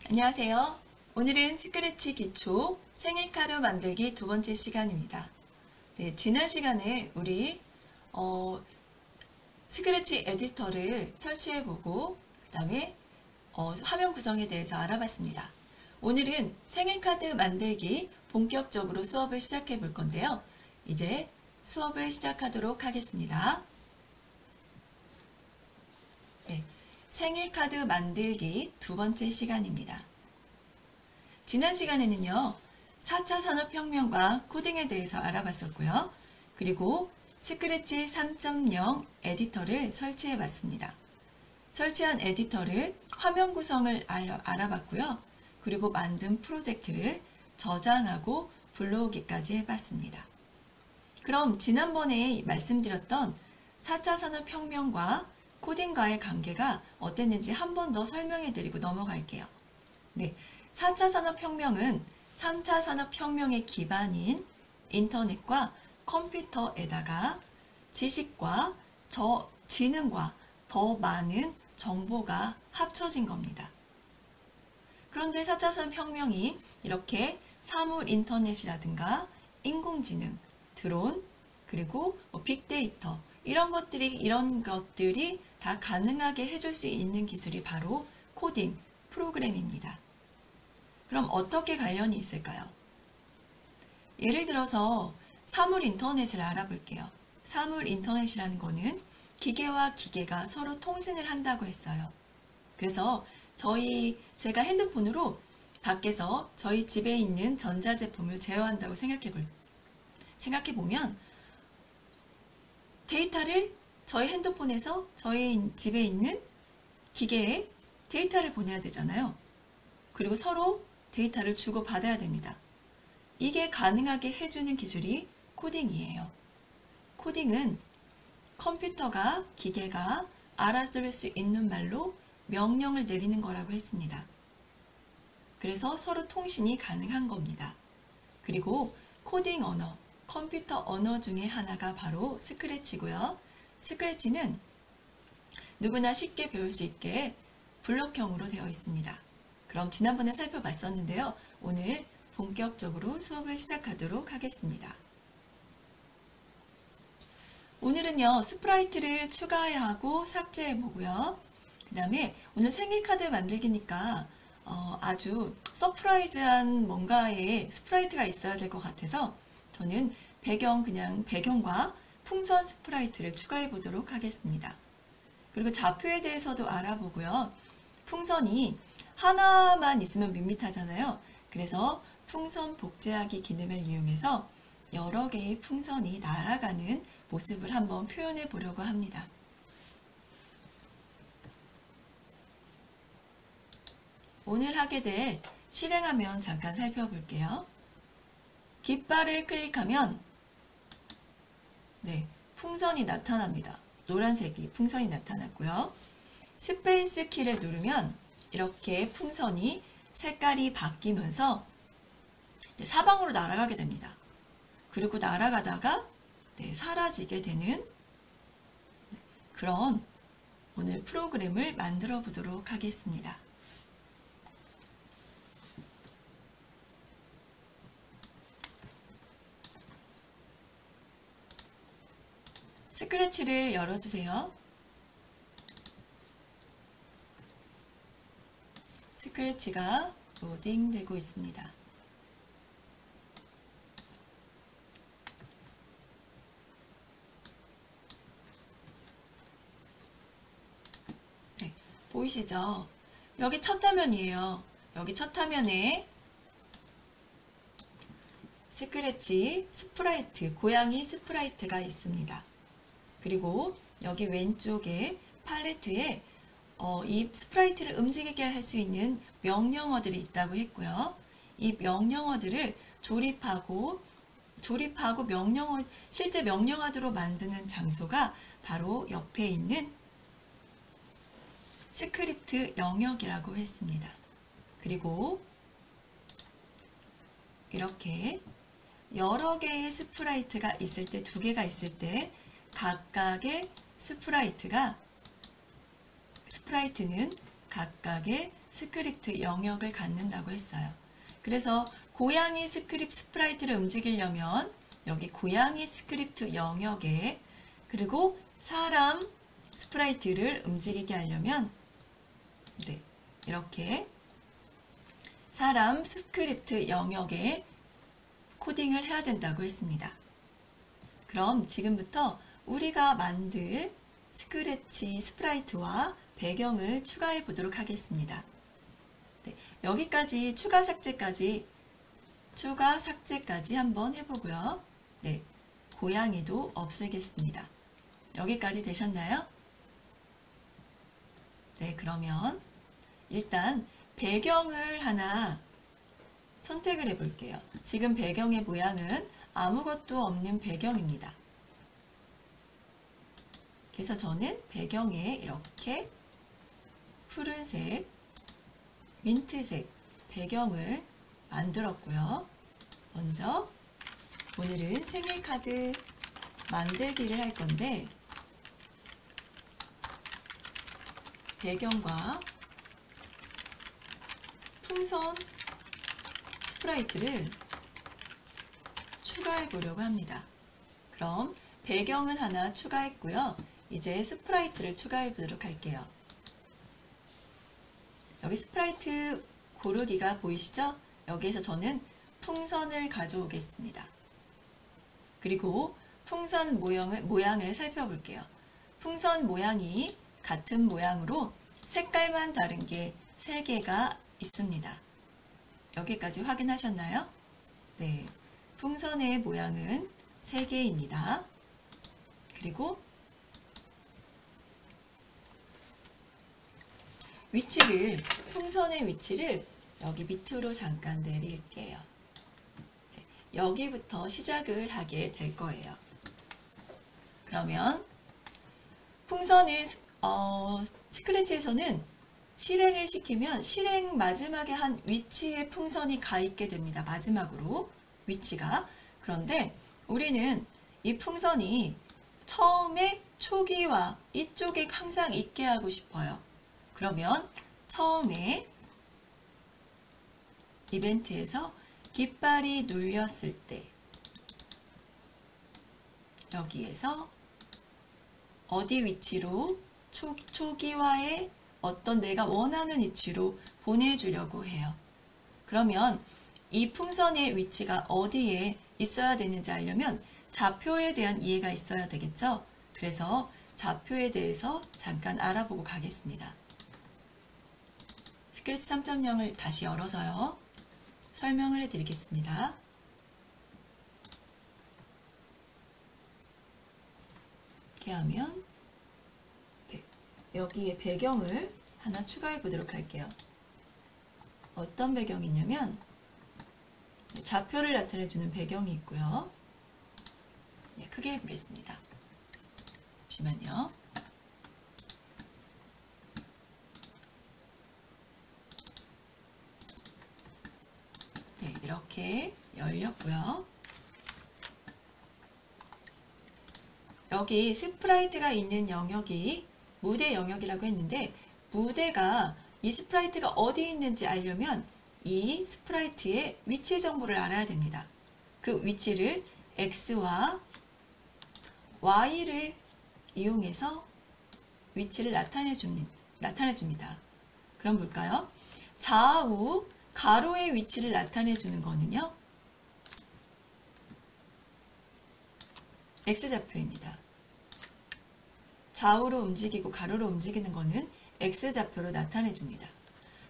안녕하세요. 오늘은 스크래치 기초 생일카드 만들기 두 번째 시간입니다. 네, 지난 시간에 우리 스크래치 에디터를 설치해보고 그 다음에 화면 구성에 대해서 알아봤습니다. 오늘은 생일카드 만들기 본격적으로 수업을 시작해 볼 건데요. 이제 수업을 시작하도록 하겠습니다. 네, 생일카드 만들기 두 번째 시간입니다. 지난 시간에는요, 4차 산업혁명과 코딩에 대해서 알아봤었고요. 그리고 스크래치 3.0 에디터를 설치해 봤습니다. 설치한 에디터를 화면 구성을 알아봤고요. 그리고 만든 프로젝트를 저장하고 불러오기까지 해봤습니다. 그럼 지난번에 말씀드렸던 4차 산업혁명과 코딩과의 관계가 어땠는지 한 번 더 설명해 드리고 넘어갈게요. 네, 4차 산업혁명은 3차 산업혁명의 기반인 인터넷과 컴퓨터에다가 지식과 지능과 더 많은 정보가 합쳐진 겁니다. 그런데 4차 산업혁명이 이렇게 사물 인터넷이라든가 인공지능, 드론, 그리고 빅데이터 이런 것들이 다 가능하게 해줄 수 있는 기술이 바로 코딩, 프로그램입니다. 그럼 어떻게 관련이 있을까요? 예를 들어서 사물 인터넷을 알아볼게요. 사물 인터넷이라는 거는 기계와 기계가 서로 통신을 한다고 했어요. 그래서 제가 핸드폰으로 밖에서 저희 집에 있는 전자제품을 제어한다고 생각해보면 데이터를 저희 핸드폰에서 저희 집에 있는 기계에 데이터를 보내야 되잖아요. 그리고 서로 데이터를 주고받아야 됩니다. 이게 가능하게 해주는 기술이 코딩이에요. 코딩은 컴퓨터가, 기계가 알아들을 수 있는 말로 명령을 내리는 거라고 했습니다. 그래서 서로 통신이 가능한 겁니다. 그리고 코딩 언어, 컴퓨터 언어 중에 하나가 바로 스크래치고요. 스크래치는 누구나 쉽게 배울 수 있게 블록형으로 되어 있습니다. 그럼 지난번에 살펴봤었는데요. 오늘 본격적으로 수업을 시작하도록 하겠습니다. 오늘은요, 스프라이트를 추가하고 삭제해보고요. 그 다음에 오늘 생일카드 만들기니까 아주 서프라이즈한 뭔가의 스프라이트가 있어야 될 것 같아서 저는 배경과 풍선 스프라이트를 추가해 보도록 하겠습니다. 그리고 좌표에 대해서도 알아보고요. 풍선이 하나만 있으면 밋밋하잖아요. 그래서 풍선 복제하기 기능을 이용해서 여러 개의 풍선이 날아가는 모습을 한번 표현해 보려고 합니다. 오늘 하게 될 실행화면 잠깐 살펴볼게요. 깃발을 클릭하면 풍선이 나타납니다. 노란색이 풍선이 나타났고요. 스페이스 키를 누르면 이렇게 풍선이 색깔이 바뀌면서 사방으로 날아가게 됩니다. 그리고 날아가다가 사라지게 되는 그런 오늘 프로그램을 만들어 보도록 하겠습니다. 스크래치를 열어주세요. 스크래치가 로딩되고 있습니다. 보이시죠? 여기 첫 화면이에요. 여기 첫 화면에 스크래치 스프라이트, 고양이 스프라이트가 있습니다. 그리고 여기 왼쪽에 팔레트에 이 스프라이트를 움직이게 할 수 있는 명령어들이 있다고 했고요. 이 명령어들을 조립하고 실제 명령어로 만드는 장소가 바로 옆에 있는 스크립트 영역이라고 했습니다. 그리고 이렇게 여러 개의 스프라이트가 있을 때, 두 개가 있을 때 각각의 스프라이트는 각각의 스크립트 영역을 갖는다고 했어요. 그래서 고양이 스프라이트를 움직이려면 여기 고양이 스크립트 영역에, 그리고 사람 스프라이트를 움직이게 하려면 이렇게 사람 스크립트 영역에 코딩을 해야 된다고 했습니다. 그럼 지금부터 우리가 만들 스크래치 스프라이트와 배경을 추가해 보도록 하겠습니다. 여기까지 추가 삭제까지 한번 해보고요. 고양이도 없애겠습니다. 여기까지 되셨나요? 그러면 일단 배경을 하나 선택을 해 볼게요. 지금 배경의 모양은 아무것도 없는 배경입니다. 그래서 저는 배경에 이렇게 푸른색, 민트색 배경을 만들었고요. 먼저 오늘은 생일 카드 만들기를 할 건데, 배경과 풍선 스프라이트를 추가해 보려고 합니다. 그럼 배경은 하나 추가했고요. 이제 스프라이트를 추가해 보도록 할게요. 여기 스프라이트 고르기가 보이시죠? 여기에서 저는 풍선을 가져오겠습니다. 그리고 풍선 모양을 살펴볼게요. 풍선 모양이 같은 모양으로 색깔만 다른 게 3개가 있습니다. 여기까지 확인하셨나요? 네, 풍선의 모양은 3개입니다. 그리고 풍선의 위치를 여기 밑으로 잠깐 내릴게요. 여기부터 시작을 하게 될 거예요. 그러면 풍선의 스크래치에서는 실행을 시키면 실행 마지막에 한 위치에 풍선이 가 있게 됩니다. 마지막으로 위치가. 그런데 우리는 이 풍선이 처음에 초기화 이쪽에 항상 있게 하고 싶어요. 그러면 처음에 이벤트에서 깃발이 눌렸을 때 여기에서 어디 위치로 초기화에 어떤 내가 원하는 위치로 보내주려고 해요. 그러면 이 풍선의 위치가 어디에 있어야 되는지 알려면 좌표에 대한 이해가 있어야 되겠죠? 그래서 좌표에 대해서 잠깐 알아보고 가겠습니다. 스크래치 3.0을 다시 열어서요. 설명을 해드리겠습니다. 이렇게 하면 여기에 배경을 하나 추가해 보도록 할게요. 어떤 배경이 있냐면 좌표를 나타내주는 배경이 있고요. 크게 해보겠습니다. 잠시만요. 이렇게 열렸고요. 여기 스프라이트가 있는 영역이 무대 영역이라고 했는데, 무대가 이 스프라이트가 어디 있는지 알려면 이 스프라이트의 위치 정보를 알아야 됩니다. 그 위치를 X와 Y를 이용해서 위치를 나타내줍니다. 그럼 볼까요? 좌우 가로의 위치를 나타내주는 거는요, X좌표입니다. 좌우로 움직이고 가로로 움직이는 거는 X좌표로 나타내줍니다.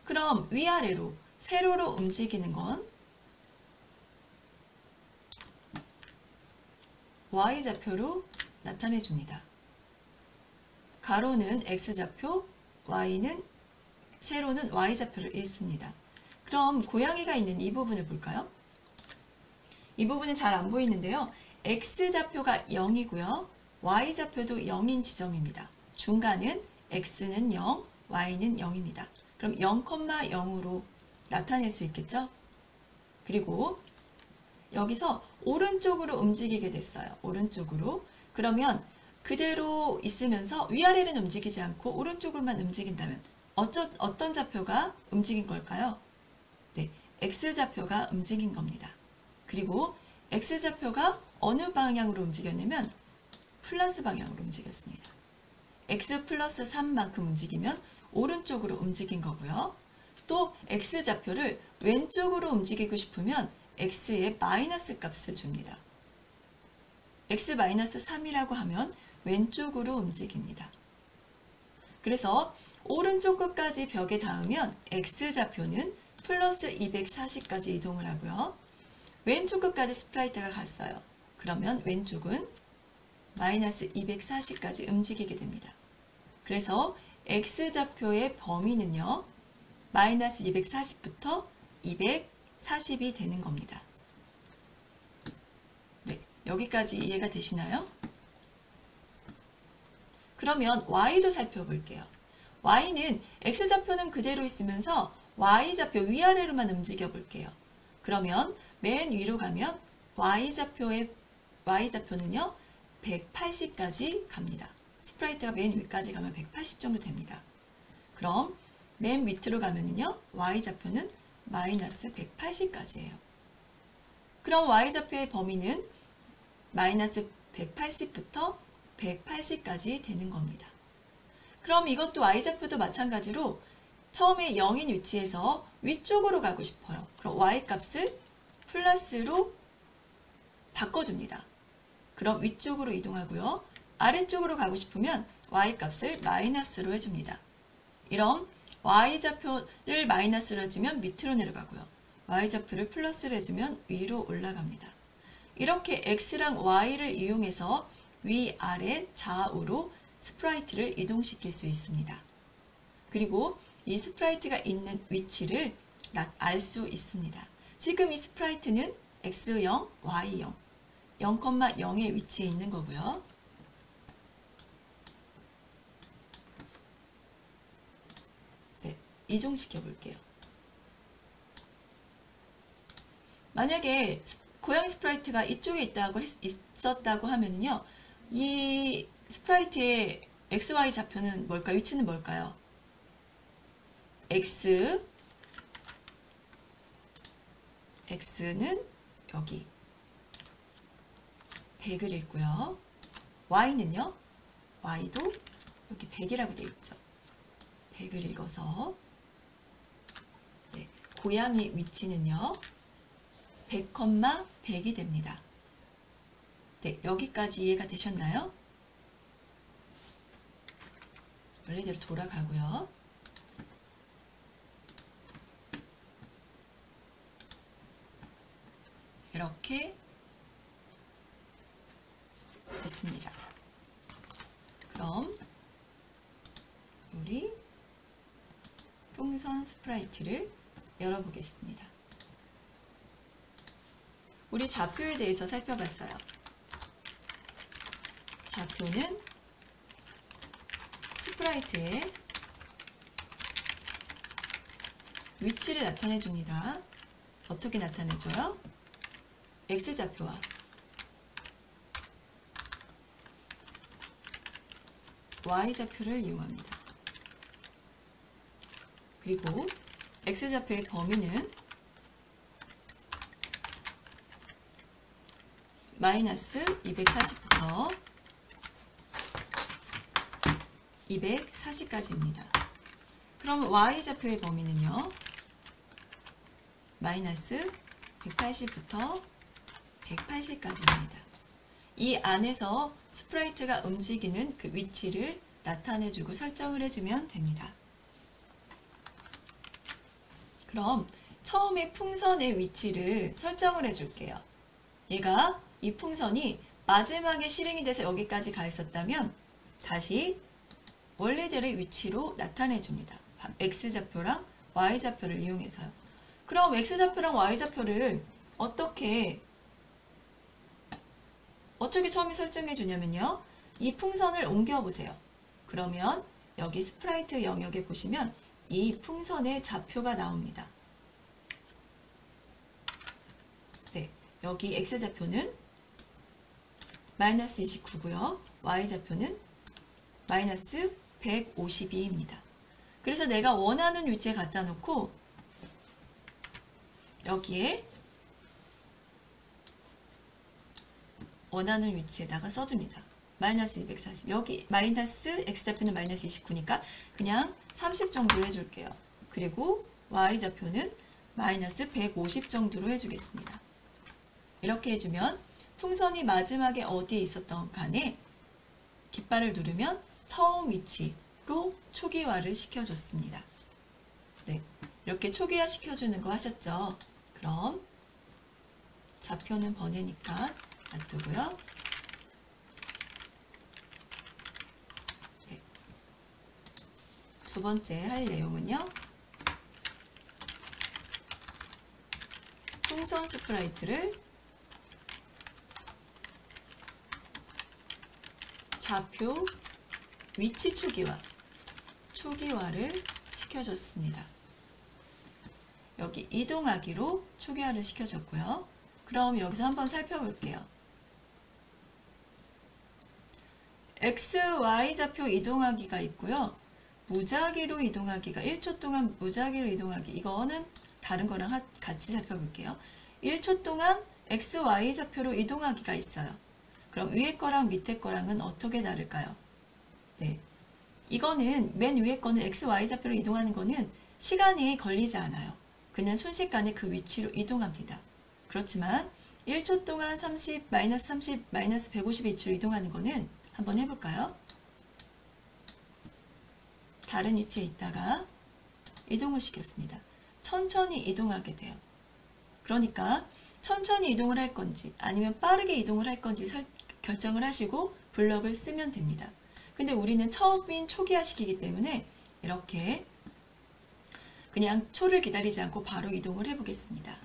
그럼 위아래로, 세로로 움직이는 건 Y좌표로 나타내줍니다. 가로는 X좌표, 세로는 Y좌표를 읽습니다. 그럼 고양이가 있는 이 부분을 볼까요? 이 부분은 잘 안 보이는데요. X좌표가 0이고요. Y좌표도 0인 지점입니다. 중간은 X는 0, Y는 0입니다. 그럼 0,0으로 나타낼 수 있겠죠? 그리고 여기서 오른쪽으로 움직이게 됐어요. 오른쪽으로. 그러면 그대로 있으면서 위아래는 움직이지 않고 오른쪽으로만 움직인다면 어떤 좌표가 움직인 걸까요? 네, X좌표가 움직인 겁니다. 그리고 X좌표가 어느 방향으로 움직였냐면 플러스 방향으로 움직였습니다. X 플러스 3만큼 움직이면 오른쪽으로 움직인 거고요. 또 X좌표를 왼쪽으로 움직이고 싶으면 X의 마이너스 값을 줍니다. X-3이라고 하면 왼쪽으로 움직입니다. 그래서 오른쪽 끝까지 벽에 닿으면 X좌표는 플러스 240까지 이동을 하고요. 왼쪽 끝까지 스프라이트가 갔어요. 그러면 왼쪽은 마이너스 240까지 움직이게 됩니다. 그래서 X좌표의 범위는요. 마이너스 240부터 240이 되는 겁니다. 네, 여기까지 이해가 되시나요? 그러면 Y도 살펴볼게요. Y는 X좌표는 그대로 있으면서 Y좌표 위아래로만 움직여 볼게요. 그러면 맨 위로 가면 Y좌표는요 180까지 갑니다. 스프라이트가 맨 위까지 가면 180 정도 됩니다. 그럼 맨 밑으로 가면은요 Y좌표는 마이너스 180까지예요. 그럼 Y좌표의 범위는 마이너스 180부터 180까지 되는 겁니다. 그럼 이것도 Y좌표도 마찬가지로 처음에 0인 위치에서 위쪽으로 가고 싶어요. 그럼 Y값을 플러스로 바꿔줍니다. 그럼 위쪽으로 이동하고요. 아래쪽으로 가고 싶으면 Y값을 마이너스로 해줍니다. 이런 Y좌표를 마이너스로 해주면 밑으로 내려가고요. Y좌표를 플러스로 해주면 위로 올라갑니다. 이렇게 X랑 Y를 이용해서 위아래 좌우로 스프라이트를 이동시킬 수 있습니다. 그리고 이 스프라이트가 있는 위치를 알 수 있습니다. 지금 이 스프라이트는 X0, Y0, 0,0의 위치에 있는 거고요. 네, 이동시켜 볼게요. 만약에 고양이 스프라이트가 이쪽에 있었다고 하면요. 이 스프라이트의 XY 좌표는 뭘까요? 위치는 뭘까요? X는 여기 100을 읽고요. Y는요. Y도 여기 100이라고 되어 있죠. 100을 읽어서 네, 고양이 위치는요. 100,100이 됩니다. 네, 여기까지 이해가 되셨나요? 원래대로 돌아가고요. 이렇게 됐습니다. 그럼 우리 풍선 스프라이트를 열어보겠습니다. 우리 좌표에 대해서 살펴봤어요. 좌표는 스프라이트의 위치를 나타내 줍니다. 어떻게 나타내줘요? X좌표와 Y좌표를 이용합니다. 그리고 X좌표의 범위는 마이너스 240부터 240까지입니다. 그럼 Y좌표의 범위는요. 마이너스 180부터 180까지입니다. 이 안에서 스프라이트가 움직이는 그 위치를 나타내주고 설정을 해주면 됩니다. 그럼 처음에 풍선의 위치를 설정을 해줄게요. 얘가 이 풍선이 마지막에 실행이 돼서 여기까지 가 있었다면 다시 원래대로의 위치로 나타내줍니다. X좌표랑 Y좌표를 이용해서요. 그럼 X좌표랑 Y좌표를 어떻게 처음에 설정해 주냐면요. 이 풍선을 옮겨 보세요. 그러면 여기 스프라이트 영역에 보시면 이 풍선의 좌표가 나옵니다. 네, 여기 X좌표는 마이너스 29고요. Y좌표는 마이너스 152입니다. 그래서 내가 원하는 위치에 갖다 놓고 여기에 원하는 위치에다가 써줍니다. 마이너스 240. 여기 마이너스 x좌표는 마이너스 29니까 그냥 30 정도로 해줄게요. 그리고 y좌표는 마이너스 150 정도로 해주겠습니다. 이렇게 해주면 풍선이 마지막에 어디에 있었던 간에 깃발을 누르면 처음 위치로 초기화를 시켜줬습니다. 네, 이렇게 초기화 시켜주는 거 하셨죠? 그럼 좌표는 번외니까 놔두고요. 네. 두 번째 할 내용은요. 풍선 스프라이트를 좌표 위치 초기화를 시켜줬습니다. 여기 이동하기로 초기화를 시켜줬고요. 그럼 여기서 한번 살펴볼게요. X, Y 좌표 이동하기가 있고요. 무작위로 이동하기가 1초 동안 무작위로 이동하기 이거는 다른 거랑 같이 살펴볼게요. 1초 동안 X, Y 좌표로 이동하기가 있어요. 그럼 위에 거랑 밑에 거랑은 어떻게 다를까요? 네, 이거는 맨 위에 거는 X, Y 좌표로 이동하는 거는 시간이 걸리지 않아요. 그냥 순식간에 그 위치로 이동합니다. 그렇지만 1초 동안 30, 마이너스 30, 마이너스 150위치로 이동하는 거는 한번 해볼까요? 다른 위치에 있다가 이동을 시켰습니다. 천천히 이동하게 돼요. 그러니까 천천히 이동을 할 건지 아니면 빠르게 이동을 할 건지 결정을 하시고 블럭을 쓰면 됩니다. 근데 우리는 처음인 초기화 시키기 때문에 이렇게 그냥 초를 기다리지 않고 바로 이동을 해보겠습니다.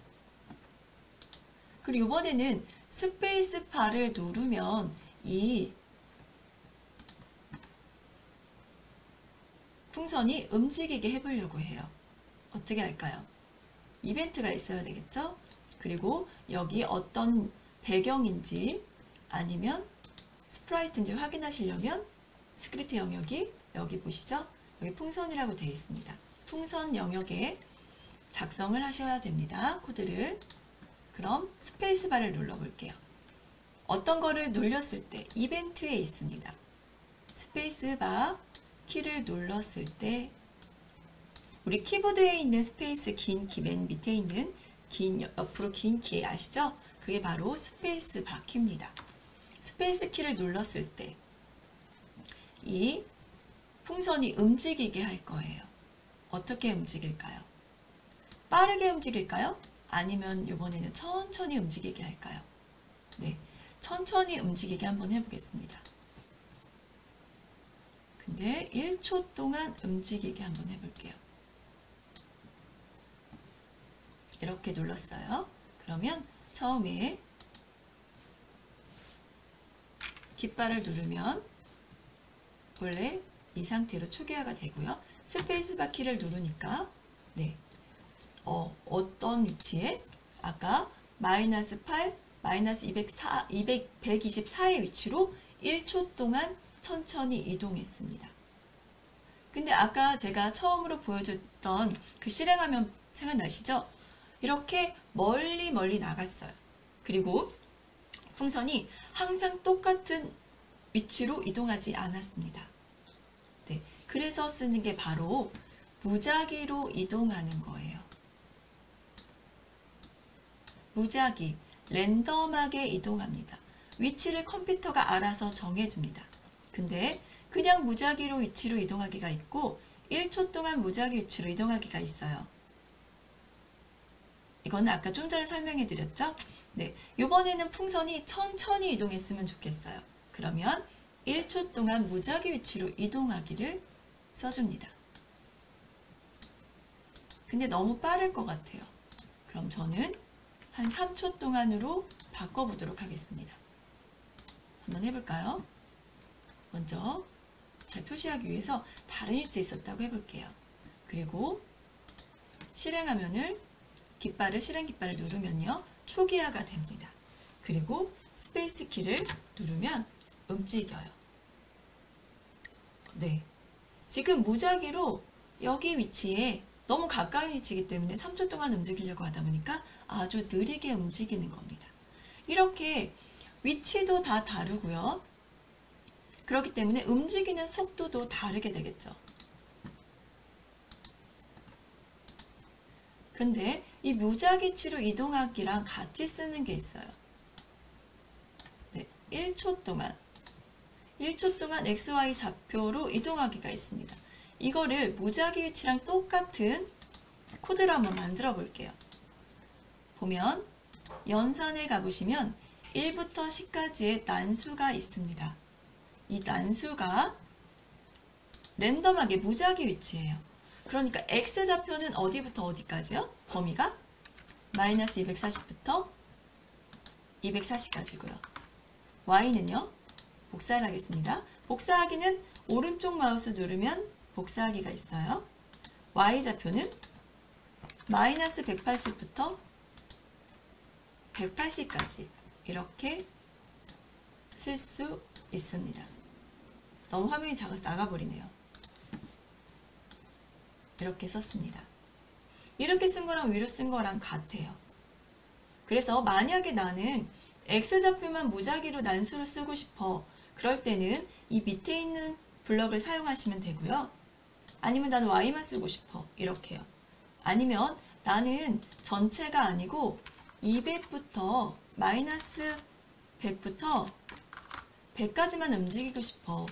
그리고 이번에는 스페이스 바를 누르면 이 풍선이 움직이게 해보려고 해요. 어떻게 할까요? 이벤트가 있어야 되겠죠? 그리고 여기 어떤 배경인지 아니면 스프라이트인지 확인하시려면 스크립트 영역이 여기 보시죠? 여기 풍선이라고 되어 있습니다. 풍선 영역에 작성을 하셔야 됩니다. 코드를. 그럼 스페이스바를 눌러볼게요. 어떤 거를 눌렸을 때 이벤트에 있습니다. 스페이스바 키를 눌렀을 때 우리 키보드에 있는 스페이스 긴 키 맨 밑에 있는 긴 옆으로 긴 키 아시죠? 그게 바로 스페이스바 키입니다. 스페이스 키를 눌렀을 때 이 풍선이 움직이게 할 거예요. 어떻게 움직일까요? 빠르게 움직일까요? 아니면 이번에는 천천히 움직이게 할까요? 네, 천천히 움직이게 한번 해보겠습니다. 근데 1초 동안 움직이게 한번 해볼게요. 이렇게 눌렀어요. 그러면 처음에 깃발을 누르면 원래 이 상태로 초기화가 되고요. 스페이스바 키를 누르니까 네, 어떤 위치에 아까 마이너스 8, 마이너스 124의 위치로 1초 동안 천천히 이동했습니다. 근데 아까 제가 처음으로 보여줬던 그 실행화면 생각나시죠? 이렇게 멀리 나갔어요. 그리고 풍선이 항상 똑같은 위치로 이동하지 않았습니다. 네, 그래서 쓰는 게 바로 무작위로 이동하는 거예요. 무작위, 랜덤하게 이동합니다. 위치를 컴퓨터가 알아서 정해줍니다. 근데 그냥 무작위로 위치로 이동하기가 있고 1초 동안 무작위 위치로 이동하기가 있어요. 이거는 아까 좀 전에 설명해 드렸죠? 네, 이번에는 풍선이 천천히 이동했으면 좋겠어요. 그러면 1초 동안 무작위 위치로 이동하기를 써줍니다. 근데 너무 빠를 것 같아요. 그럼 저는 한 3초 동안으로 바꿔보도록 하겠습니다. 한번 해볼까요? 먼저 잘 표시하기 위해서 다른 위치에 있었다고 해볼게요. 그리고 실행 깃발을 누르면요. 초기화가 됩니다. 그리고 스페이스 키를 누르면 움직여요. 네, 지금 무작위로 여기 위치에 너무 가까운 위치이기 때문에 3초 동안 움직이려고 하다 보니까 아주 느리게 움직이는 겁니다. 이렇게 위치도 다 다르고요. 그렇기 때문에 움직이는 속도도 다르게 되겠죠. 근데 이 무작위치로 이동하기랑 같이 쓰는 게 있어요. 네, 1초 동안 XY 좌표로 이동하기가 있습니다. 이거를 무작위 위치랑 똑같은 코드로 한번 만들어 볼게요. 보면 연산에 가보시면 1부터 10까지의 난수가 있습니다. 이 난수가 랜덤하게 무작위 위치예요. 그러니까 X좌표는 어디부터 어디까지요? 범위가 마이너스 240부터 240까지고요. Y는요? 복사를 하겠습니다. 복사하기는 오른쪽 마우스 누르면 복사하기가 있어요. Y좌표는 마이너스 180부터 180까지 이렇게 쓸 수 있습니다. 너무 화면이 작아서 나가버리네요. 이렇게 썼습니다. 이렇게 쓴 거랑 위로 쓴 거랑 같아요. 그래서 만약에 나는 X좌표만 무작위로 난수로 쓰고 싶어. 그럴 때는 이 밑에 있는 블럭을 사용하시면 되고요. 아니면 나는 Y만 쓰고 싶어. 이렇게요. 아니면 나는 전체가 아니고 200부터 마이너스 100부터 100까지만 움직이고 싶어.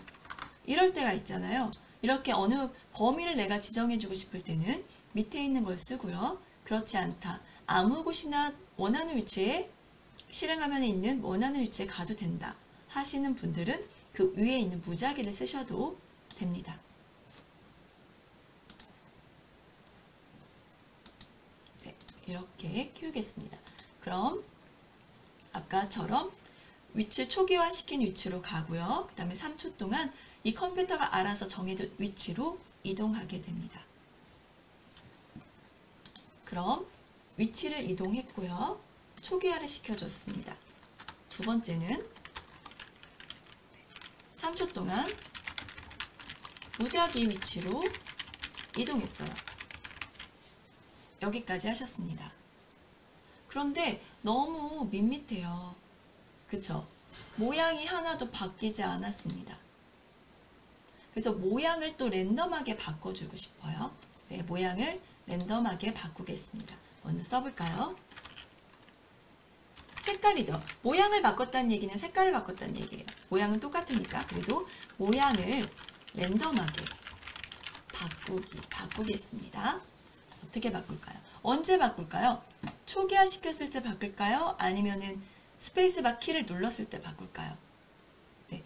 이럴 때가 있잖아요. 이렇게 어느 범위를 내가 지정해주고 싶을 때는 밑에 있는 걸 쓰고요. 그렇지 않다. 아무 곳이나 원하는 위치에 실행화면에 있는 원하는 위치에 가도 된다 하시는 분들은 그 위에 있는 무작위를 쓰셔도 됩니다. 네, 이렇게 키우겠습니다. 그럼 아까처럼 위치 초기화 시킨 위치로 가고요. 그 다음에 3초 동안 이 컴퓨터가 알아서 정해둔 위치로 이동하게 됩니다. 그럼 위치를 이동했고요. 초기화를 시켜줬습니다. 두 번째는 3초 동안 무작위 위치로 이동했어요. 여기까지 하셨습니다. 그런데 너무 밋밋해요. 그쵸? 모양이 하나도 바뀌지 않았습니다. 그래서 모양을 또 랜덤하게 바꿔주고 싶어요. 네, 모양을 랜덤하게 바꾸겠습니다. 먼저 써볼까요? 색깔이죠. 모양을 바꿨다는 얘기는 색깔을 바꿨다는 얘기예요. 모양은 똑같으니까. 그래도 모양을 랜덤하게 바꾸겠습니다. 어떻게 바꿀까요? 언제 바꿀까요? 초기화 시켰을 때 바꿀까요? 아니면은 스페이스바 키를 눌렀을 때 바꿀까요? 네.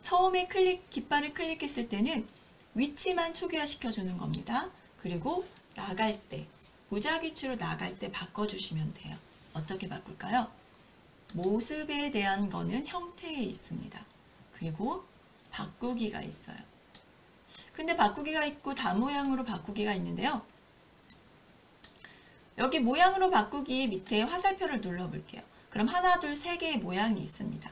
처음에 깃발을 클릭했을 때는 위치만 초기화 시켜주는 겁니다. 그리고 나갈 때, 무작위치로 나갈 때 바꿔주시면 돼요. 어떻게 바꿀까요? 모습에 대한 거는 형태에 있습니다. 그리고 바꾸기가 있어요. 근데 바꾸기가 있고 다 모양으로 바꾸기가 있는데요. 여기 모양으로 바꾸기 밑에 화살표를 눌러볼게요. 그럼 하나, 둘, 세 개의 모양이 있습니다.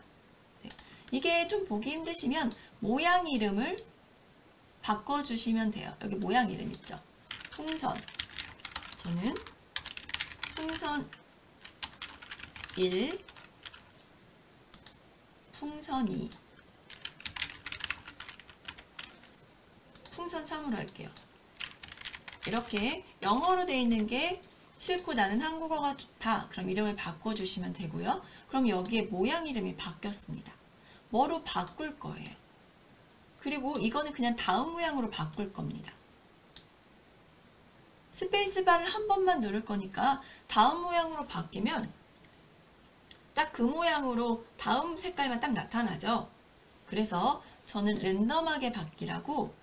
네. 이게 좀 보기 힘드시면 모양 이름을 바꿔주시면 돼요. 여기 모양 이름 있죠? 풍선. 저는 풍선 1, 풍선 2, 풍선 3으로 할게요. 이렇게 영어로 되어 있는 게 싫고 나는 한국어가 좋다. 그럼 이름을 바꿔주시면 되고요. 그럼 여기에 모양 이름이 바뀌었습니다. 뭐로 바꿀 거예요. 그리고 이거는 그냥 다음 모양으로 바꿀 겁니다. 스페이스바를 한 번만 누를 거니까 다음 모양으로 바뀌면 딱 그 모양으로 다음 색깔만 딱 나타나죠. 그래서 저는 랜덤하게 바뀌라고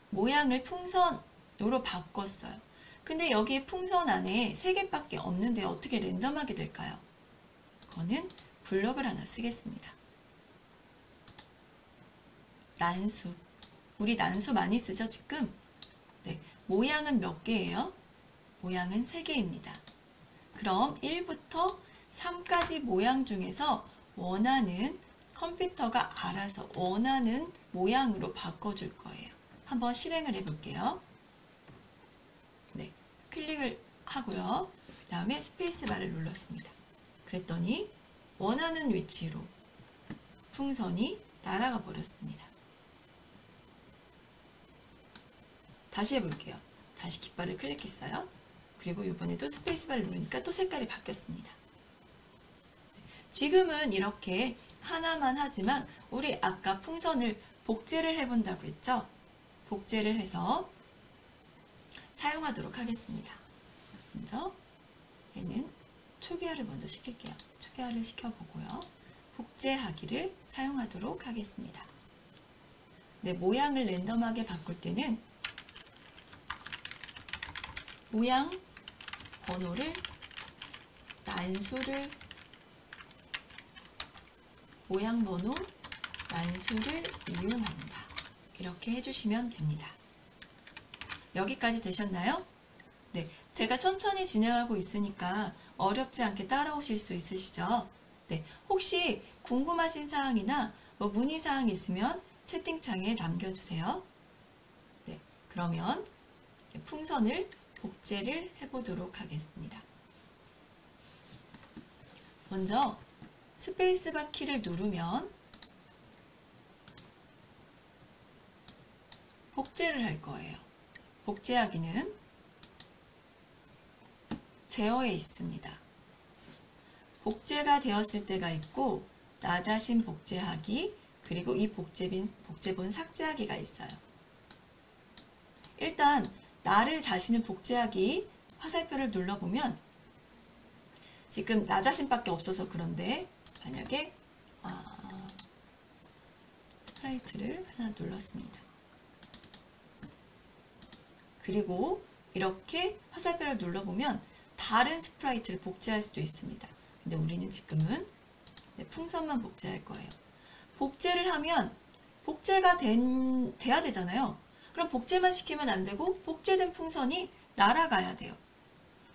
모양을 풍선으로 바꿨어요. 근데 여기에 풍선 안에 3개밖에 없는데 어떻게 랜덤하게 될까요? 그거는 블럭을 하나 쓰겠습니다. 난수. 우리 난수 많이 쓰죠, 지금? 네, 모양은 몇 개예요? 모양은 3개입니다. 그럼 1부터 3까지 모양 중에서 원하는 컴퓨터가 알아서 원하는 모양으로 바꿔줄 거예요. 한번 실행을 해볼게요. 네, 클릭을 하고요. 그 다음에 스페이스바를 눌렀습니다. 그랬더니 원하는 위치로 풍선이 날아가 버렸습니다. 다시 해볼게요. 다시 깃발을 클릭했어요. 그리고 이번에도 스페이스바를 누르니까 또 색깔이 바뀌었습니다. 지금은 이렇게 하나만 하지만 우리 아까 풍선을 복제를 해본다고 했죠? 복제를 해서 사용하도록 하겠습니다. 먼저 얘는 초기화를 먼저 시킬게요. 초기화를 시켜보고요. 복제하기를 사용하도록 하겠습니다. 네, 모양을 랜덤하게 바꿀 때는 모양 번호를 난수를 모양 번호 난수를 이용한다. 이렇게 해주시면 됩니다. 여기까지 되셨나요? 네, 제가 천천히 진행하고 있으니까 어렵지 않게 따라오실 수 있으시죠? 네, 혹시 궁금하신 사항이나 문의 사항이 있으면 채팅창에 남겨주세요. 네, 그러면 풍선을 복제를 해보도록 하겠습니다. 먼저 스페이스바 키를 누르면 복제를 할 거예요. 복제하기는 제어에 있습니다. 복제가 되었을 때가 있고 나 자신 복제하기 그리고 이 복제본 삭제하기가 있어요. 일단 나를 자신을 복제하기 화살표를 눌러보면 지금 나 자신밖에 없어서 그런데 만약에 스프라이트를 하나 눌렀습니다. 그리고 이렇게 화살표를 눌러보면 다른 스프라이트를 복제할 수도 있습니다. 근데 우리는 지금은 풍선만 복제할 거예요. 복제를 하면 복제가 돼야 되잖아요. 그럼 복제만 시키면 안 되고 복제된 풍선이 날아가야 돼요.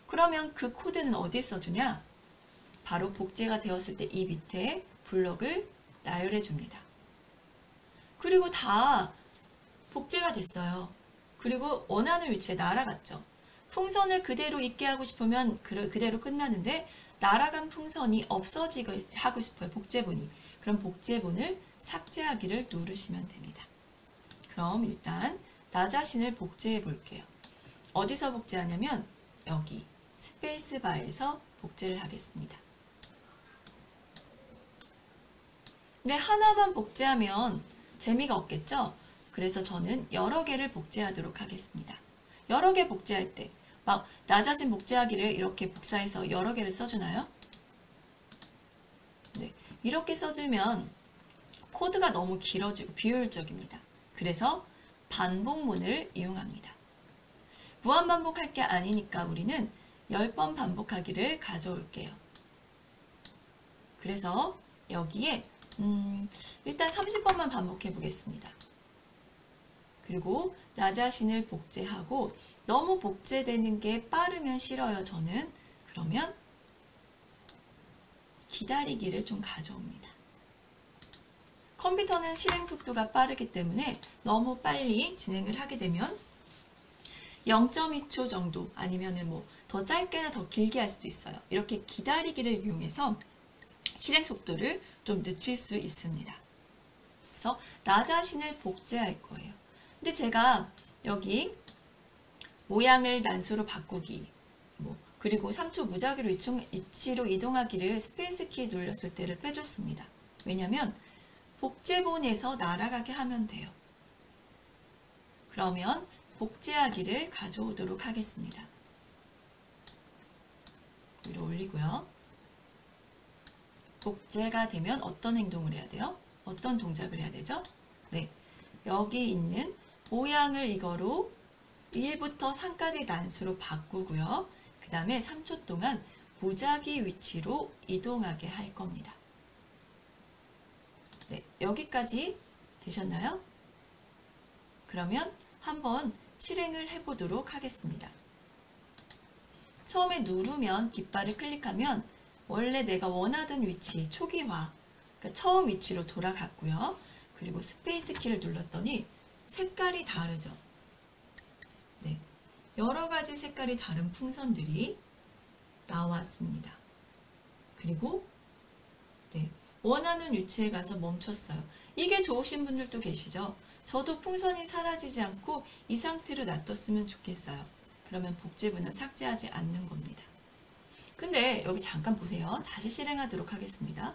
그러면 그 코드는 어디에 써주냐? 바로 복제가 되었을 때 이 밑에 블럭을 나열해 줍니다. 그리고 다 복제가 됐어요. 그리고 원하는 위치에 날아갔죠. 풍선을 그대로 있게 하고 싶으면 그대로 끝나는데 날아간 풍선이 없어지게 하고 싶어요. 복제본이. 그럼 복제본을 삭제하기를 누르시면 됩니다. 그럼 일단 나 자신을 복제해 볼게요. 어디서 복제하냐면 여기 스페이스바에서 복제를 하겠습니다. 근데 하나만 복제하면 재미가 없겠죠? 그래서 저는 여러 개를 복제하도록 하겠습니다. 여러 개 복제할 때 막 나 자신 복제하기를 이렇게 복사해서 여러 개를 써주나요? 네, 이렇게 써주면 코드가 너무 길어지고 비효율적입니다. 그래서 반복문을 이용합니다. 무한반복할 게 아니니까 우리는 10번 반복하기를 가져올게요. 그래서 여기에 일단 30번만 반복해 보겠습니다. 그리고 나 자신을 복제하고 너무 복제되는 게 빠르면 싫어요. 저는 그러면 기다리기를 좀 가져옵니다. 컴퓨터는 실행 속도가 빠르기 때문에 너무 빨리 진행을 하게 되면 0.2초 정도 아니면 뭐 더 짧게나 더 길게 할 수도 있어요. 이렇게 기다리기를 이용해서 실행 속도를 좀 늦출 수 있습니다. 그래서 나 자신을 복제할 거예요. 근데 제가 여기 모양을 난수로 바꾸기 그리고 3초 무작위로 위치로 이동하기를 스페이스 키 눌렀을 때를 빼줬습니다. 왜냐하면 복제본에서 날아가게 하면 돼요. 그러면 복제하기를 가져오도록 하겠습니다. 위로 올리고요. 복제가 되면 어떤 행동을 해야 돼요? 어떤 동작을 해야 되죠? 네, 여기 있는 모양을 이거로 1부터 3까지 난수로 바꾸고요. 그 다음에 3초 동안 무작위 위치로 이동하게 할 겁니다. 네, 여기까지 되셨나요? 그러면 한번 실행을 해보도록 하겠습니다. 처음에 누르면 깃발을 클릭하면 원래 내가 원하던 위치, 초기화, 그러니까 처음 위치로 돌아갔고요. 그리고 스페이스 키를 눌렀더니 색깔이 다르죠. 네, 여러 가지 색깔이 다른 풍선들이 나왔습니다. 그리고 네, 원하는 위치에 가서 멈췄어요. 이게 좋으신 분들도 계시죠? 저도 풍선이 사라지지 않고 이 상태로 놔뒀으면 좋겠어요. 그러면 복제부는 삭제하지 않는 겁니다. 근데 여기 잠깐 보세요. 다시 실행하도록 하겠습니다.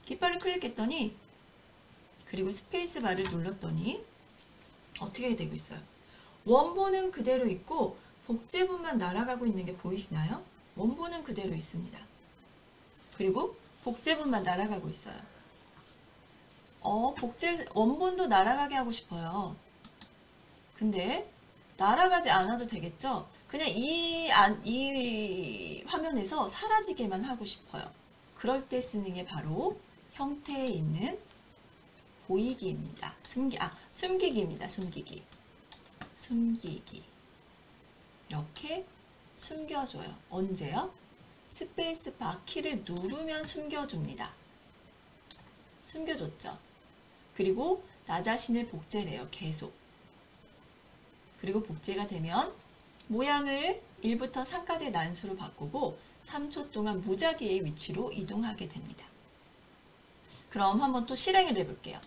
깃발을 클릭했더니 그리고 스페이스바를 눌렀더니 어떻게 되고 있어요? 원본은 그대로 있고 복제부만 날아가고 있는 게 보이시나요? 원본은 그대로 있습니다. 그리고 복제부만 날아가고 있어요. 원본도 날아가게 하고 싶어요. 근데 날아가지 않아도 되겠죠? 그냥 이 화면에서 사라지게만 하고 싶어요. 그럴 때 쓰는 게 바로 형태에 있는 보이기입니다. 숨기기입니다. 숨기기. 이렇게 숨겨줘요. 언제요? 스페이스바 키를 누르면 숨겨줍니다. 숨겨줬죠. 그리고 나 자신을 복제를 해요. 계속. 그리고 복제가 되면 모양을 1부터 3까지의 난수로 바꾸고 3초 동안 무작위의 위치로 이동하게 됩니다. 그럼 한번 또 실행을 해볼게요.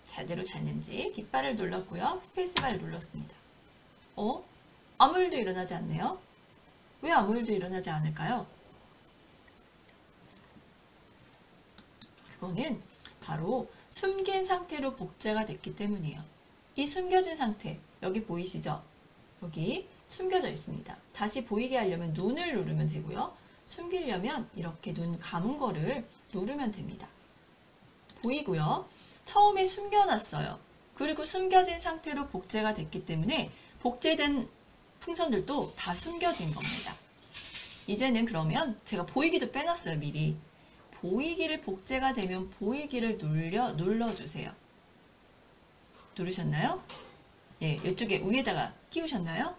제대로 잤는지 깃발을 눌렀고요. 스페이스바를 눌렀습니다. 아무 일도 일어나지 않네요. 왜 아무 일도 일어나지 않을까요? 그거는 바로 숨긴 상태로 복제가 됐기 때문이에요. 이 숨겨진 상태, 여기 보이시죠? 여기 숨겨져 있습니다. 다시 보이게 하려면 눈을 누르면 되고요. 숨기려면 이렇게 눈 감은 거를 누르면 됩니다. 보이고요. 처음에 숨겨놨어요. 그리고 숨겨진 상태로 복제가 됐기 때문에 복제된 풍선들도 다 숨겨진 겁니다. 이제는 그러면 제가 보이기도 빼놨어요. 미리. 보이기를 복제가 되면 보이기를 눌러주세요. 누르셨나요? 예, 이쪽에 위에다가 끼우셨나요?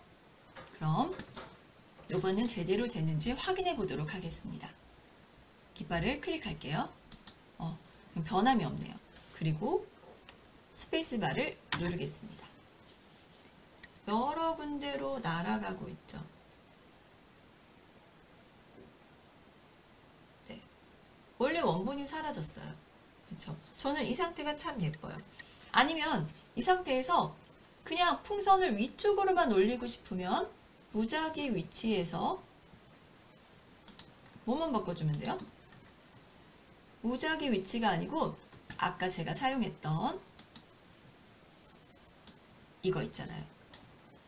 그럼 이번은 제대로 됐는지 확인해 보도록 하겠습니다. 깃발을 클릭할게요. 변함이 없네요. 그리고 스페이스바를 누르겠습니다. 여러 군데로 날아가고 있죠. 네. 원래 원본이 사라졌어요. 그렇죠? 저는 이 상태가 참 예뻐요. 아니면 이 상태에서 그냥 풍선을 위쪽으로만 올리고 싶으면 무작위 위치에서 뭐만 바꿔주면 돼요? 무작위 위치가 아니고 아까 제가 사용했던 이거 있잖아요.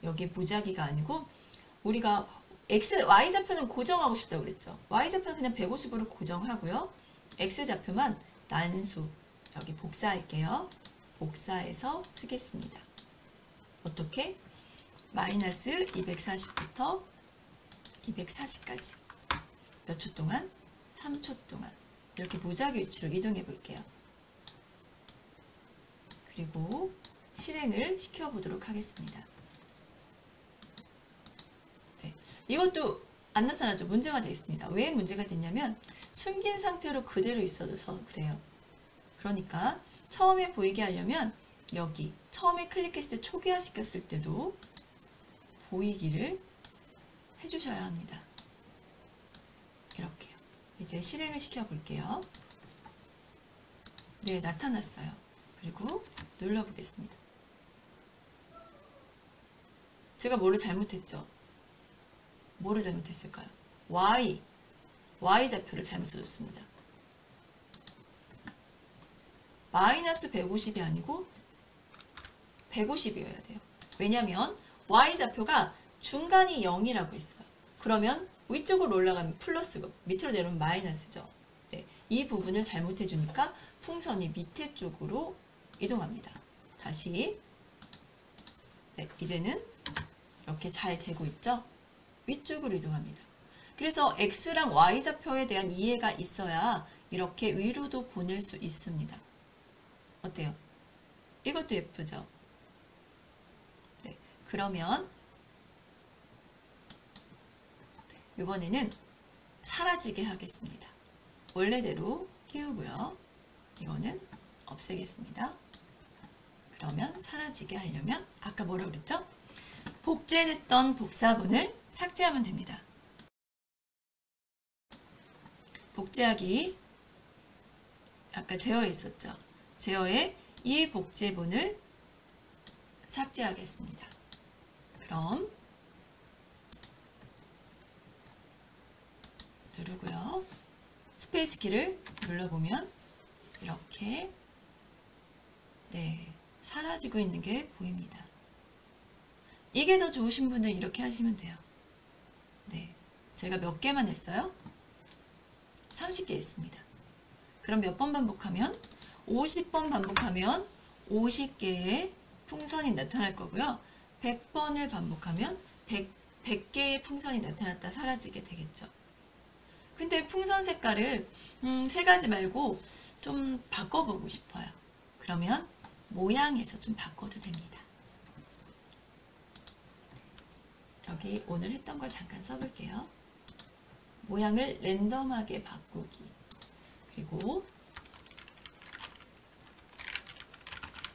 여기 무작위가 아니고 우리가 Y좌표는 고정하고 싶다고 그랬죠. Y좌표는 그냥 150으로 고정하고요. X좌표만 난수 여기 복사할게요. 복사해서 쓰겠습니다. 어떻게? 마이너스 240부터 240까지 몇 초 동안? 3초 동안 이렇게 무작위 위치로 이동해 볼게요. 그리고 실행을 시켜보도록 하겠습니다. 네, 이것도 안 나타나죠. 문제가 되어 있습니다. 왜 문제가 됐냐면 숨긴 상태로 그대로 있어서 그래요. 그러니까 처음에 보이게 하려면 여기 처음에 클릭했을 때 초기화 시켰을 때도 보이기를 해주셔야 합니다. 이렇게요. 이제 실행을 시켜볼게요. 네, 나타났어요. 그리고 눌러보겠습니다. 제가 뭐를 잘못했죠? 뭐를 잘못했을까요? Y좌표를 잘못 써줬습니다. 마이너스 150이 아니고 150이어야 돼요. 왜냐면 Y좌표가 중간이 0이라고 했어요. 그러면 위쪽으로 올라가면 플러스고 밑으로 내려오면 마이너스죠. 네, 이 부분을 잘못해 주니까 풍선이 밑에 쪽으로 이동합니다. 다시 네, 이제는 이렇게 잘 되고 있죠? 위쪽으로 이동합니다. 그래서 X랑 Y좌표에 대한 이해가 있어야 이렇게 위로도 보낼 수 있습니다. 어때요? 이것도 예쁘죠? 네, 그러면 이번에는 사라지게 하겠습니다. 원래대로 끼우고요. 이거는 없애겠습니다. 그러면 사라지게 하려면 아까 뭐라고 그랬죠? 복제됐던 복사본을 삭제하면 됩니다. 복제하기 아까 제어에 있었죠. 제어에 이 복제본을 삭제하겠습니다. 그럼 누르고요. 스페이스 키를 눌러보면 이렇게 사라지고 있는 게 보입니다. 이게 더 좋으신 분은 이렇게 하시면 돼요. 제가 몇 개만 했어요? 30개 했습니다. 그럼 몇 번 반복하면? 50번 반복하면 50개의 풍선이 나타날 거고요. 100번을 반복하면 100개의 풍선이 나타났다 사라지게 되겠죠. 근데 풍선 색깔을 3가지 말고 좀 바꿔보고 싶어요. 그러면 모양에서 좀 바꿔도 됩니다. 여기 오늘 했던 걸 잠깐 써볼게요. 모양을 랜덤하게 바꾸기. 그리고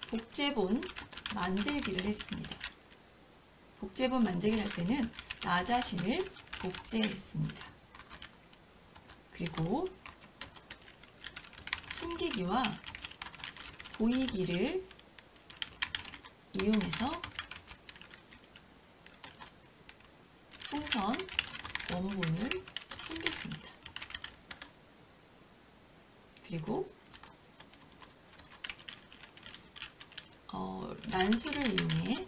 복제본 만들기를 했습니다. 복제본 만들기를 할 때는 나 자신을 복제했습니다. 그리고 숨기기와 보이기를 이용해서 풍선 원본을 숨겼습니다. 그리고 란수를 이용해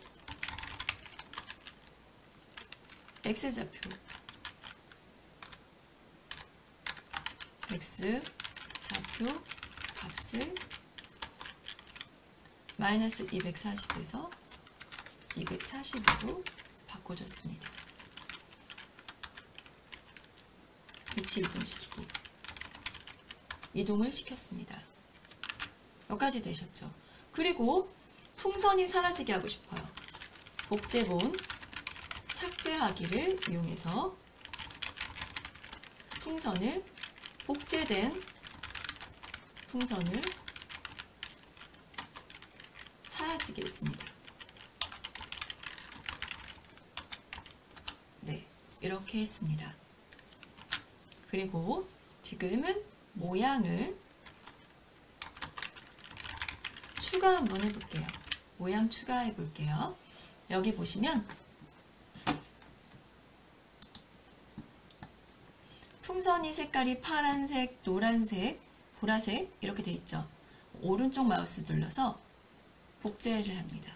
X좌표 값을 마이너스 240에서 240으로 바꿔줬습니다. 위치 이동시키기. 이동을 시켰습니다. 여기까지 되셨죠? 그리고 풍선이 사라지게 하고 싶어요. 복제본 삭제하기를 이용해서 풍선을 복제된 풍선을 사라지게 했습니다. 이렇게 했습니다. 그리고 지금은 모양을 추가 한번 해볼게요. 모양 추가해 볼게요. 여기 보시면 풍선이 색깔이 파란색, 노란색, 보라색 이렇게 돼 있죠. 오른쪽 마우스 눌러서 복제를 합니다.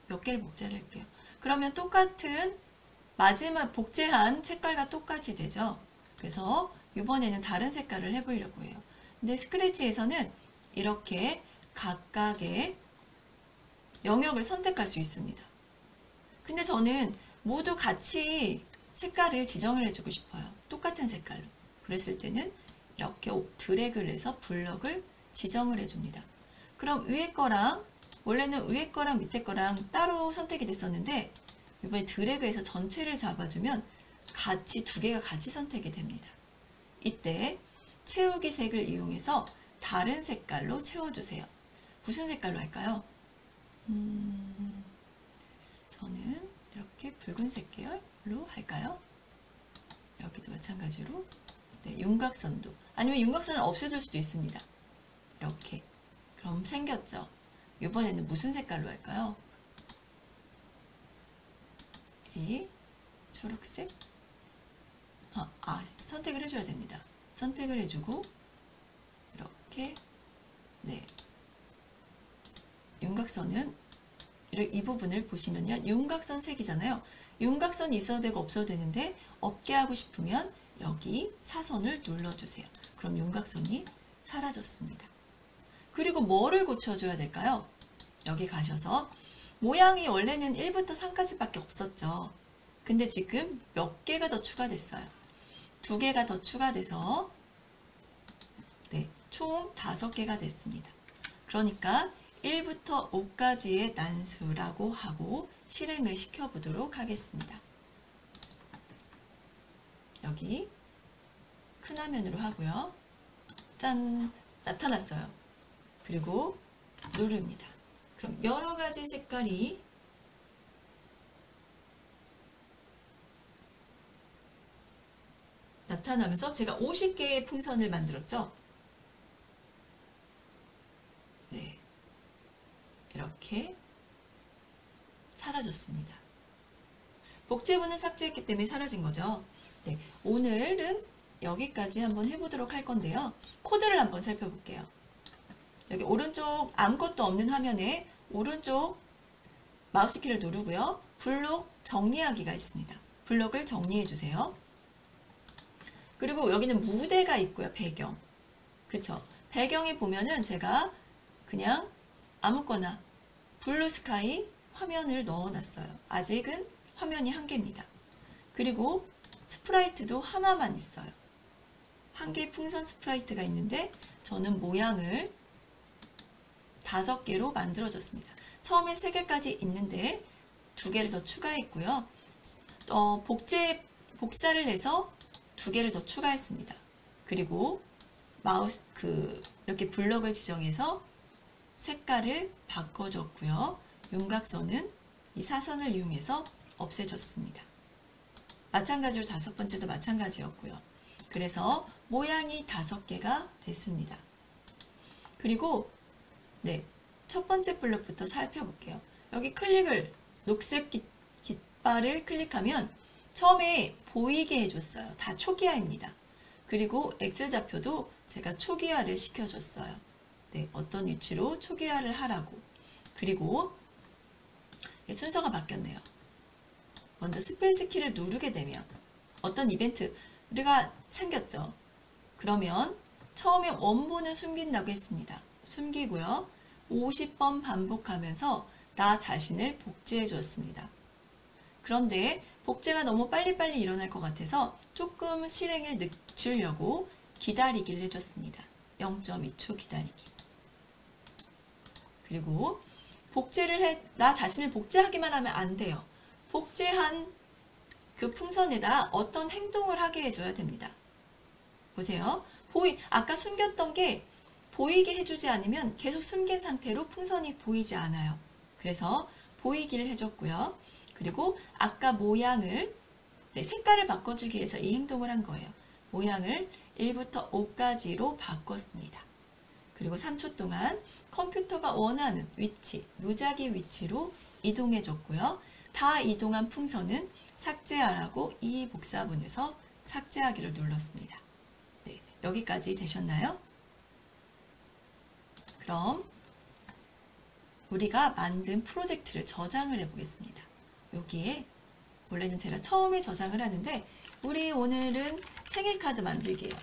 몇 개를 복제를 할게요. 그러면 똑같은 마지막 복제한 색깔과 똑같이 되죠. 그래서 이번에는 다른 색깔을 해보려고 해요. 근데 스크래치에서는 이렇게 각각의 영역을 선택할 수 있습니다. 근데 저는 모두 같이 색깔을 지정을 해주고 싶어요. 똑같은 색깔로. 그랬을 때는 이렇게 드래그를 해서 블럭을 지정을 해줍니다. 그럼 위에 거랑 원래는 위에 거랑 밑에 거랑 따로 선택이 됐었는데 이번에 드래그해서 전체를 잡아주면 같이 두 개가 같이 선택이 됩니다. 이때 채우기 색을 이용해서 다른 색깔로 채워주세요. 무슨 색깔로 할까요? 저는 이렇게 붉은색 계열로 할까요? 여기도 마찬가지로 윤곽선도 아니면 윤곽선을 없애줄 수도 있습니다. 이렇게 그럼 생겼죠? 이번에는 무슨 색깔로 할까요? 이 초록색 선택을 해줘야 됩니다. 선택을 해주고 이렇게 윤곽선은 이 부분을 보시면요. 윤곽선 색이잖아요. 윤곽선이 있어도 되고 없어도 되는데 없게 하고 싶으면 여기 사선을 눌러주세요. 그럼 윤곽선이 사라졌습니다. 그리고 뭐를 고쳐줘야 될까요? 여기 가셔서 모양이 원래는 1부터 3까지밖에 없었죠. 근데 지금 몇 개가 더 추가됐어요. 2개가 더 추가돼서 총 5개가 됐습니다. 그러니까 1부터 5까지의 난수라고 하고 실행을 시켜보도록 하겠습니다. 여기 큰 화면으로 하고요. 짠! 나타났어요. 그리고 누릅니다. 그럼 여러 가지 색깔이 나타나면서 제가 50개의 풍선을 만들었죠. 네, 이렇게 사라졌습니다. 복제부는 삭제했기 때문에 사라진 거죠. 네, 오늘은 여기까지 한번 해보도록 할 건데요. 코드를 한번 살펴볼게요. 여기 오른쪽 아무것도 없는 화면에 오른쪽 마우스키를 누르고요. 블록 정리하기가 있습니다. 블록을 정리해 주세요. 그리고 여기는 무대가 있고요. 배경. 그쵸? 배경에 보면은 제가 그냥 아무거나 블루 스카이 화면을 넣어놨어요. 아직은 화면이 한 개입니다. 그리고 스프라이트도 하나만 있어요. 한 개의 풍선 스프라이트가 있는데 저는 모양을 5개로 만들어줬습니다. 처음에 3개까지 있는데 2개를 더 추가했고요. 복사를 해서 2개를 더 추가했습니다. 그리고 마우스 이렇게 블럭을 지정해서 색깔을 바꿔줬고요. 윤곽선은 이 사선을 이용해서 없애줬습니다. 마찬가지로 5번째도 마찬가지였고요. 그래서 모양이 5개가 됐습니다. 그리고 네, 첫 번째 블럭부터 살펴볼게요. 여기 녹색 깃발을 클릭하면 처음에 보이게 해줬어요. 다 초기화입니다. 그리고 X좌표도 제가 초기화를 시켜줬어요. 네, 어떤 위치로 초기화를 하라고. 그리고 순서가 바뀌었네요. 먼저 스페이스 키를 누르게 되면 어떤 이벤트가 생겼죠. 그러면 처음에 원본을 숨긴다고 했습니다. 숨기고요. 50번 반복하면서 나 자신을 복제해 주었습니다. 그런데 복제가 너무 빨리빨리 일어날 것 같아서 조금 실행을 늦추려고 기다리기를 해줬습니다. 0.2초 기다리기. 그리고 나 자신을 복제하기만 하면 안 돼요. 복제한 그 풍선에다 어떤 행동을 하게 해줘야 됩니다. 보세요. 아까 숨겼던 게 보이게 해주지 않으면 계속 숨긴 상태로 풍선이 보이지 않아요. 그래서 보이기를 해줬고요. 그리고 아까 모양을 색깔을 바꿔주기 위해서 이 행동을 한 거예요. 모양을 1부터 5까지로 바꿨습니다. 그리고 3초 동안 컴퓨터가 원하는 위치, 무작위 위치로 이동해 줬고요. 다 이동한 풍선은 삭제하라고 이 복사본에서 삭제하기를 눌렀습니다. 네, 여기까지 되셨나요? 그럼 우리가 만든 프로젝트를 저장을 해보겠습니다. 여기에 원래는 제가 처음에 저장을 하는데 우리 오늘은 생일카드 만들기예요.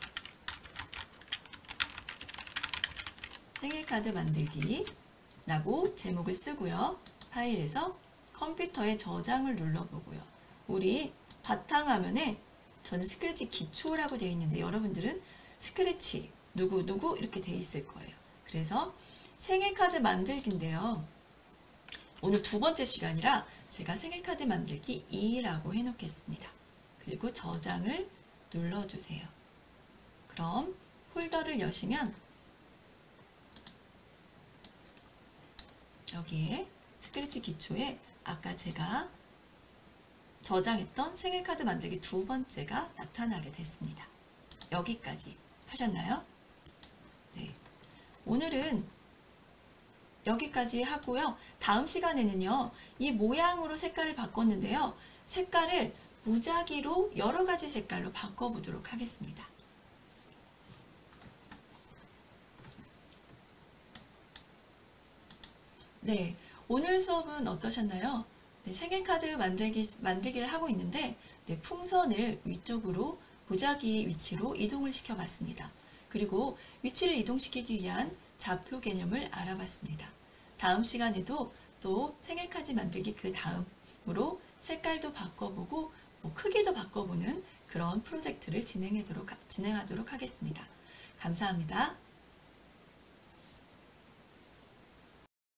생일카드 만들기라고 제목을 쓰고요. 파일에서 컴퓨터에 저장을 눌러보고요. 우리 바탕화면에 저는 스크래치 기초라고 되어 있는데 여러분들은 스크래치 누구누구 이렇게 되어 있을 거예요. 그래서 생일카드 만들기인데요. 오늘 2번째 시간이라 제가 생일카드 만들기 2라고 해놓겠습니다. 그리고 저장을 눌러주세요. 그럼 폴더를 여시면 여기에 스크래치 기초에 아까 제가 저장했던 생일카드 만들기 2번째가 나타나게 됐습니다. 여기까지 하셨나요? 네. 오늘은 여기까지 하고요. 다음 시간에는요. 이 모양으로 색깔을 바꿨는데요. 색깔을 무작위로 여러 가지 색깔로 바꿔보도록 하겠습니다. 네, 오늘 수업은 어떠셨나요? 네, 생일카드 만들기를 하고 있는데 네, 풍선을 위쪽으로 무작위 위치로 이동을 시켜봤습니다. 그리고 위치를 이동시키기 위한 좌표 개념을 알아봤습니다. 다음 시간에도 또 생일카드 만들기 그 다음으로 색깔도 바꿔보고 크기도 바꿔보는 그런 프로젝트를 진행하도록 하겠습니다. 감사합니다.